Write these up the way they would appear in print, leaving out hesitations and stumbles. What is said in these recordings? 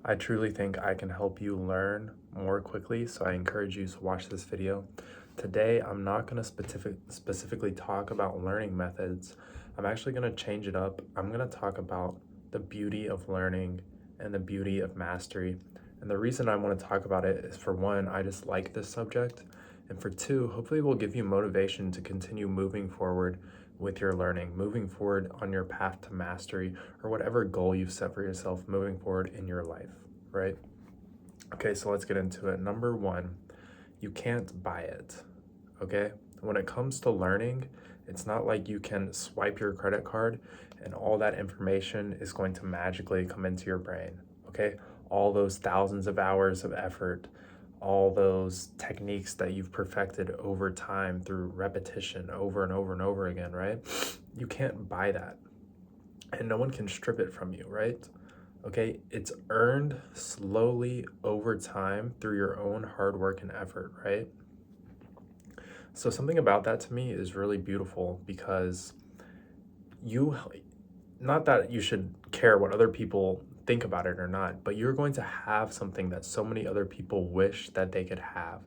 I truly think I can help you learn more quickly, so I encourage you to watch this video. Today, I'm not going to specifically talk about learning methods. I'm actually going to change it up. I'm going to talk about the beauty of learning and the beauty of mastery. And the reason I want to talk about it is, for one, I just like this subject. And for two, hopefully it will give you motivation to continue moving forward with your learning, moving forward on your path to mastery, or whatever goal you've set for yourself moving forward in your life, right? Okay, so let's get into it. Number one, you can't buy it, okay? When it comes to learning, it's not like you can swipe your credit card and all that information is going to magically come into your brain, okay? All those thousands of hours of effort, all those techniques that you've perfected over time through repetition over and over and over again, right? You can't buy that, and no one can strip it from you, right? Okay, it's earned slowly over time through your own hard work and effort, right? So something about that to me is really beautiful because you, not that you should care what other people think about it or not, but you're going to have something that so many other people wish that they could have,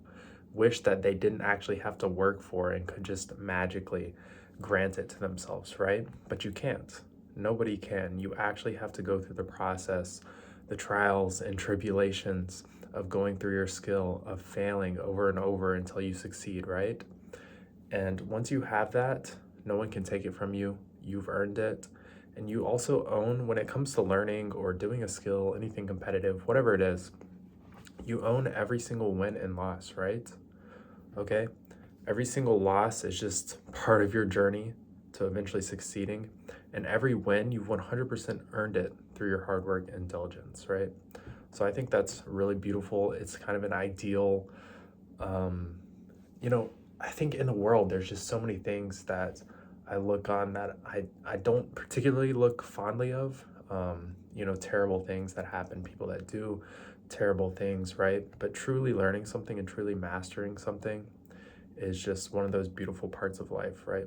wish that they didn't actually have to work for and could just magically grant it to themselves, right? But you can't. Nobody can. You actually have to go through the process, the trials and tribulations of going through your skill, of failing over and over until you succeed, right? And once you have that, no one can take it from you. You've earned it. And you also own, when it comes to learning or doing a skill, anything competitive, whatever it is, you own every single win and loss, right? Okay? Every single loss is just part of your journey to eventually succeeding. And every win, you've 100% earned it through your hard work and diligence, right? So I think that's really beautiful. It's kind of an ideal, um, you know, I think in the world, there's just so many things that I look on that I don't particularly look fondly of. Terrible things that happen, people that do terrible things, right? But truly learning something and truly mastering something is just one of those beautiful parts of life, right?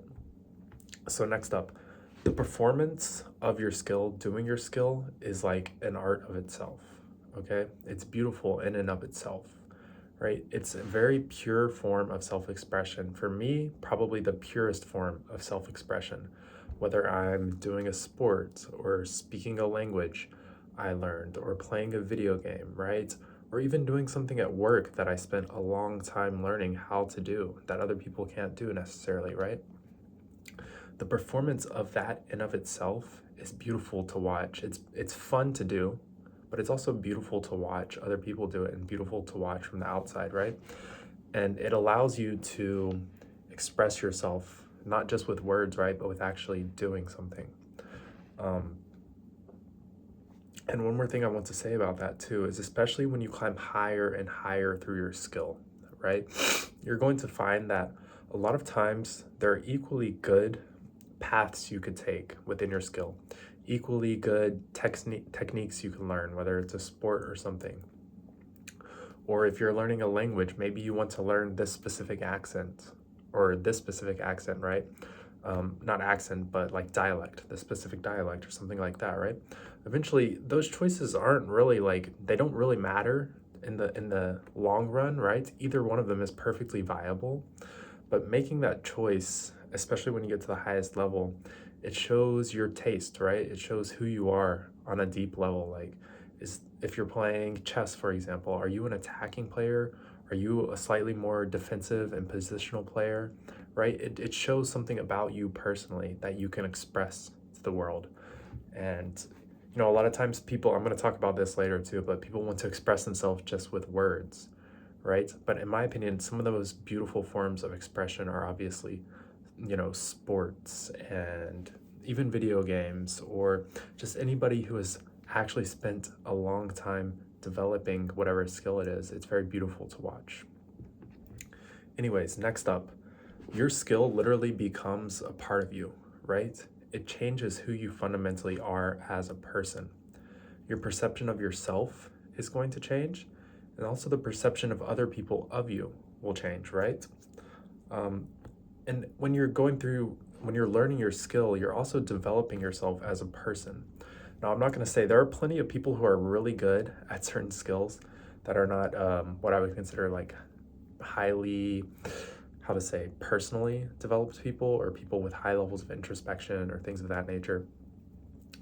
So next up, the performance of your skill, doing your skill, is like an art of itself, okay? It's beautiful in and of itself, right? It's a very pure form of self-expression. For me, probably the purest form of self-expression. Whether I'm doing a sport or speaking a language I learned or playing a video game, right? Or even doing something at work that I spent a long time learning how to do that other people can't do necessarily, right? The performance of that in of itself is beautiful to watch. It's fun to do, but it's also beautiful to watch other people do it and beautiful to watch from the outside, right? And it allows you to express yourself not just with words, right, but with actually doing something. Um, and one more thing I want to say about that too is, especially when you climb higher and higher through your skill, right? You're going to find that a lot of times there are equally good paths you could take within your skill, equally good techniques you can learn, whether it's a sport or something. Or if you're learning a language, maybe you want to learn this specific accent or this specific accent, right? Not accent, but like dialect, the specific dialect or something like that, right? Eventually, those choices aren't really like, they don't really matter in the long run, right? Either one of them is perfectly viable, but making that choice, especially when you get to the highest level, it shows your taste, right? It shows who you are on a deep level. Like, is if you're playing chess, for example, are you an attacking player? Are you a slightly more defensive and positional player, right? It shows something about you personally that you can express to the world. And, a lot of times people, I'm going to talk about this later too, but people want to express themselves just with words, right? But in my opinion, some of the most beautiful forms of expression are obviously, sports and even video games, or just anybody who has actually spent a long time developing whatever skill it is. It's very beautiful to watch. Anyways, next up, your skill literally becomes a part of you, right? It changes who you fundamentally are as a person. Your perception of yourself is going to change, and also the perception of other people of you will change, right? And when you're learning your skill, you're also developing yourself as a person. Now, I'm not going to say there are plenty of people who are really good at certain skills that are not what I would consider like highly, how to say, personally developed people, or people with high levels of introspection or things of that nature.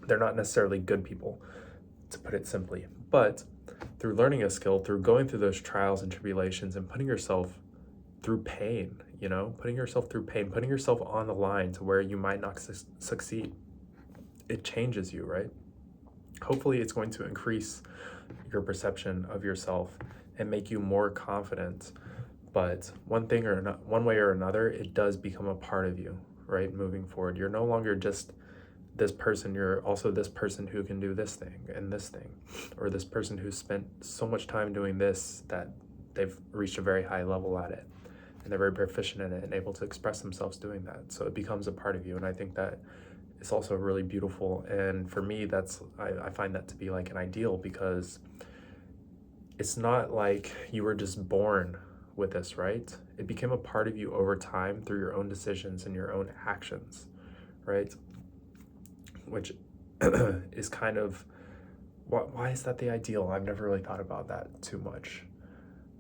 They're not necessarily good people, to put it simply. But through learning a skill, through going through those trials and tribulations and putting yourself through pain, putting yourself through pain, putting yourself on the line to where you might not succeed, it changes you, right? Hopefully it's going to increase your perception of yourself and make you more confident. But one way or another, it does become a part of you, right? Moving forward, you're no longer just this person, you're also this person who can do this thing and this thing, or this person who spent so much time doing this that they've reached a very high level at it and they're very proficient in it and able to express themselves doing that. So it becomes a part of you. And I think that it's also really beautiful. And for me, I find that to be like an ideal, because it's not like you were just born with this, right? It became a part of you over time through your own decisions and your own actions, right? Which is kind of, why is that the ideal? I've never really thought about that too much.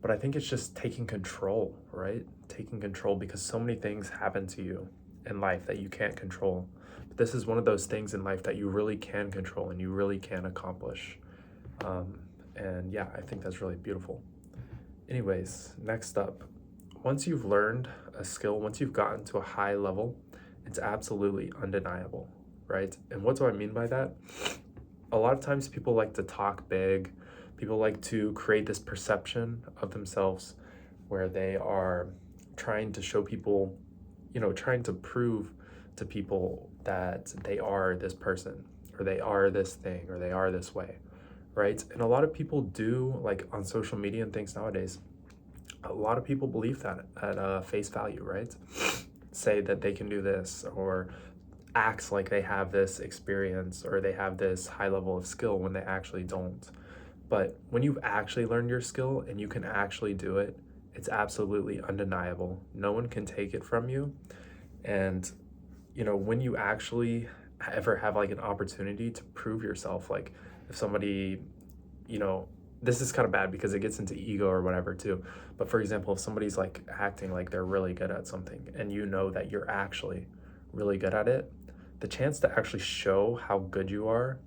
But I think it's just taking control, right? Taking control, because so many things happen to you in life that you can't control. But this is one of those things in life that you really can control and you really can accomplish. And yeah, I think that's really beautiful. Anyways, next up, once you've learned a skill, once you've gotten to a high level, it's absolutely undeniable, right? And what do I mean by that? A lot of times people like to talk big. People like to create this perception of themselves where they are trying to show people, trying to prove to people that they are this person, or they are this thing, or they are this way, right? And a lot of people do, like on social media and things nowadays, a lot of people believe that at face value, right? Say that they can do this, or acts like they have this experience or they have this high level of skill when they actually don't. But when you've actually learned your skill and you can actually do it, it's absolutely undeniable. No one can take it from you. And, when you actually ever have like an opportunity to prove yourself, like if somebody, this is kind of bad because it gets into ego or whatever too. But for example, if somebody's like acting like they're really good at something and you know that you're actually really good at it, the chance to actually show how good you are,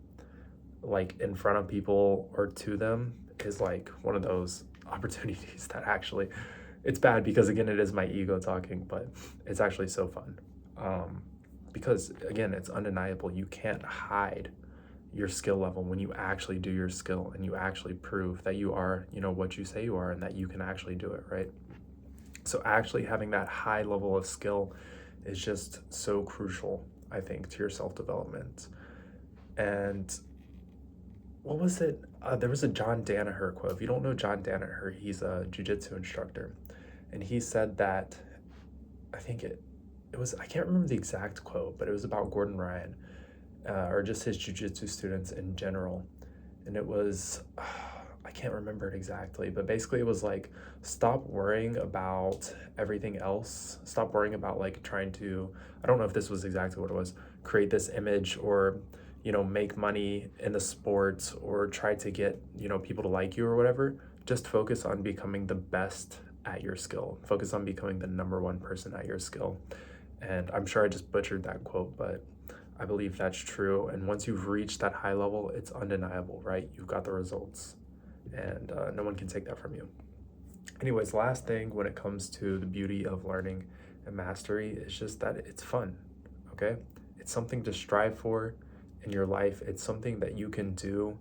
like in front of people or to them, is like one of those opportunities that actually, it's bad because again, it is my ego talking, but it's actually so fun. Because again, it's undeniable. You can't hide your skill level when you actually do your skill and you actually prove that you are, what you say you are, and that you can actually do it, right? So actually having that high level of skill is just so crucial, I think, to your self-development. And what was it? There was a John Danaher quote. If you don't know John Danaher, he's a jiu-jitsu instructor. And he said that, I think it was, I can't remember the exact quote, but it was about Gordon Ryan, or just his jiu-jitsu students in general. And it was, I can't remember it exactly, but basically it was like, stop worrying about everything else. Stop worrying about like trying to, I don't know if this was exactly what it was, create this image or, make money in the sport or try to get, people to like you or whatever. Just focus on becoming the best at your skill. Focus on becoming the number one person at your skill. And I'm sure I just butchered that quote, but I believe that's true. And once you've reached that high level, it's undeniable, right? You've got the results, and no one can take that from you. Anyways, last thing when it comes to the beauty of learning and mastery is just that it's fun, okay? It's something to strive for in your life. It's something that you can do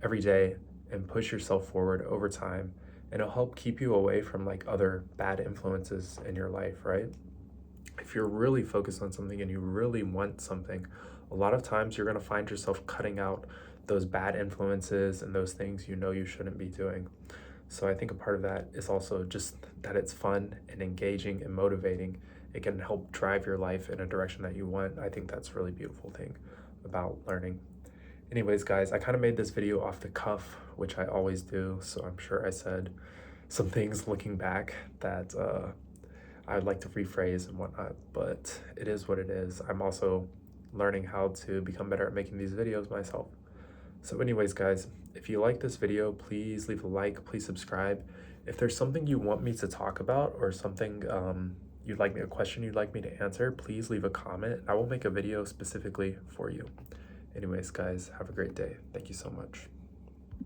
every day and push yourself forward over time, and it'll help keep you away from like other bad influences in your life, right? If you're really focused on something and you really want something, a lot of times you're going to find yourself cutting out those bad influences and those things you shouldn't be doing. So I think a part of that is also just that it's fun and engaging and motivating. It can help drive your life in a direction that you want. I think that's a really beautiful thing about learning. Anyways, guys, I kind of made this video off the cuff, which I always do. So I'm sure I said some things looking back that I'd like to rephrase and whatnot, but it is what it is. I'm also learning how to become better at making these videos myself. So anyways, guys, if you like this video, please leave a like, please subscribe. If there's something you want me to talk about or something a question you'd like me to answer, please leave a comment. I will make a video specifically for you. Anyways, guys, have a great day. Thank you so much.